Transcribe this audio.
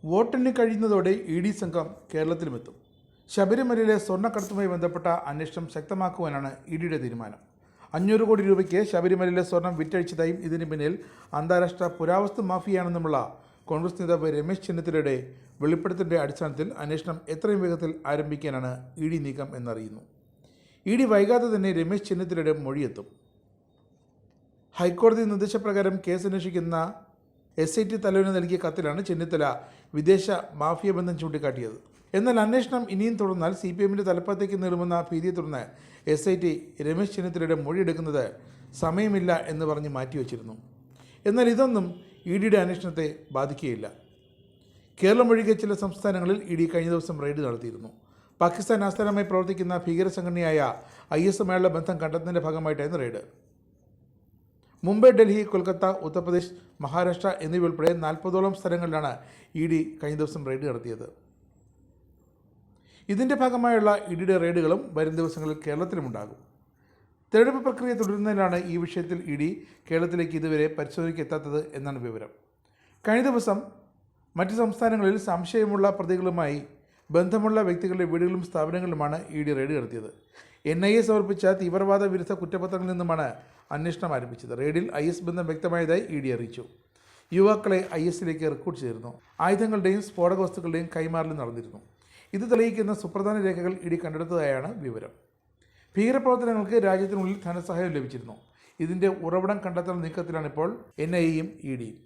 വോട്ടെണ്ണി കഴിയുന്നതോടെ E D സംഘം കേരളത്തിലുമെത്തും. ശബരിമലയിലെ സ്വർണ്ണക്കടത്തുമായി ബന്ധപ്പെട്ട അന്വേഷണം ശക്തമാക്കുവാനാണ് ഇ ഡിയുടെ തീരുമാനം. 500 കോടി രൂപയ്ക്ക് ശബരിമലയിലെ സ്വർണം വിറ്റഴിച്ചതായും ഇതിന് പിന്നിൽ അന്താരാഷ്ട്ര പുരാവസ്തു മാഫിയാണെന്നുമുള്ള കോൺഗ്രസ് നേതാവ് രമേശ് ചെന്നിത്തലയുടെ വെളിപ്പെടുത്തലിൻ്റെ അടിസ്ഥാനത്തിൽ അന്വേഷണം എത്രയും വേഗത്തിൽ ആരംഭിക്കാനാണ് ഇ ഡി നീക്കം എന്നറിയുന്നു. ഇ ഡി വൈകാതെ തന്നെ രമേശ് ചെന്നിത്തലയുടെ മൊഴിയെത്തും. ഹൈക്കോടതി നിർദ്ദേശപ്രകാരം കേസ് അന്വേഷിക്കുന്ന SIT തലവന് നൽകിയ കത്തിലാണ് ചെന്നിത്തല വിദേശ മാഫിയ ബന്ധം ചൂണ്ടിക്കാട്ടിയത്. എന്നാൽ അന്വേഷണം ഇനിയും തുടർന്നാൽ CPMന്റെ തലപ്പത്തേക്ക് നീളുമെന്ന ഭീതിയെ തുടർന്ന് SIT രമേശ് ചെന്നിത്തലയുടെ മൊഴിയെടുക്കുന്നത് സമയമില്ല എന്ന് പറഞ്ഞ് മാറ്റിവെച്ചിരുന്നു. എന്നാൽ ഇതൊന്നും ഇ ഡിയുടെ അന്വേഷണത്തെ ബാധിക്കുകയില്ല. കേരളം ഒഴികെ ചില സംസ്ഥാനങ്ങളിൽ ഇ ഡി കഴിഞ്ഞ ദിവസം റെയ്ഡ് നടത്തിയിരുന്നു. പാകിസ്ഥാൻ ആസ്ഥാനമായി പ്രവർത്തിക്കുന്ന ഭീകര സംഘടനയായ ISയുമായുള്ള ബന്ധം കണ്ടെത്തുന്നതിൻ്റെ ഭാഗമായിട്ടായിരുന്നു റെയ്ഡ്. മുംബൈ, ഡൽഹി, കൊൽക്കത്ത, ഉത്തർപ്രദേശ്, മഹാരാഷ്ട്ര എന്നിവയുൾപ്പെടെ 40ഓളം സ്ഥലങ്ങളിലാണ് ഇ ഡി കഴിഞ്ഞ ദിവസം റെയ്ഡ് നടത്തിയത്. ഇതിൻ്റെ ഭാഗമായുള്ള ഇ ഡിയുടെ റെയ്ഡുകളും വരും ദിവസങ്ങളിൽ കേരളത്തിലുമുണ്ടാകും. തെരഞ്ഞെടുപ്പ് പ്രക്രിയ തുടരുന്നതിലാണ് ഈ വിഷയത്തിൽ ഇ ഡി കേരളത്തിലേക്ക് ഇതുവരെ പരിശോധനയ്ക്ക് എത്താത്തത് എന്നാണ് വിവരം. കഴിഞ്ഞ ദിവസം മറ്റ് സംസ്ഥാനങ്ങളിൽ സംശയമുള്ള പ്രതികളുമായി ബന്ധമുള്ള വ്യക്തികളുടെ വീടുകളും സ്ഥാപനങ്ങളിലുമാണ് ഇ ഡി റെയ്ഡ് നടത്തിയത്. NIA സമർപ്പിച്ച തീവ്രവാദ വിരുദ്ധ കുറ്റപത്രങ്ങളിൽ നിന്നുമാണ് അന്വേഷണം ആരംഭിച്ചത്. റെയ്ഡിൽ IS ബന്ധം വ്യക്തമായതായി ഇ ഡി അറിയിച്ചു. യുവാക്കളെ ISലേക്ക് റിക്രൂട്ട് ചെയ്തിരുന്നു. ആയുധങ്ങളുടെയും സ്ഫോടക വസ്തുക്കളുടെയും കൈമാറലും നടന്നിരുന്നു. ഇത് തെളിയിക്കുന്ന സുപ്രധാന രേഖകൾ ഇ ഡി കണ്ടെടുത്തതായാണ് വിവരം. ഭീകരപ്രവർത്തനങ്ങൾക്ക് രാജ്യത്തിനുള്ളിൽ ധനസഹായം ലഭിച്ചിരുന്നു. ഇതിൻ്റെ ഉറവിടം കണ്ടെത്തുന്ന നീക്കത്തിലാണിപ്പോൾ NIAയും ഇ ഡിയും.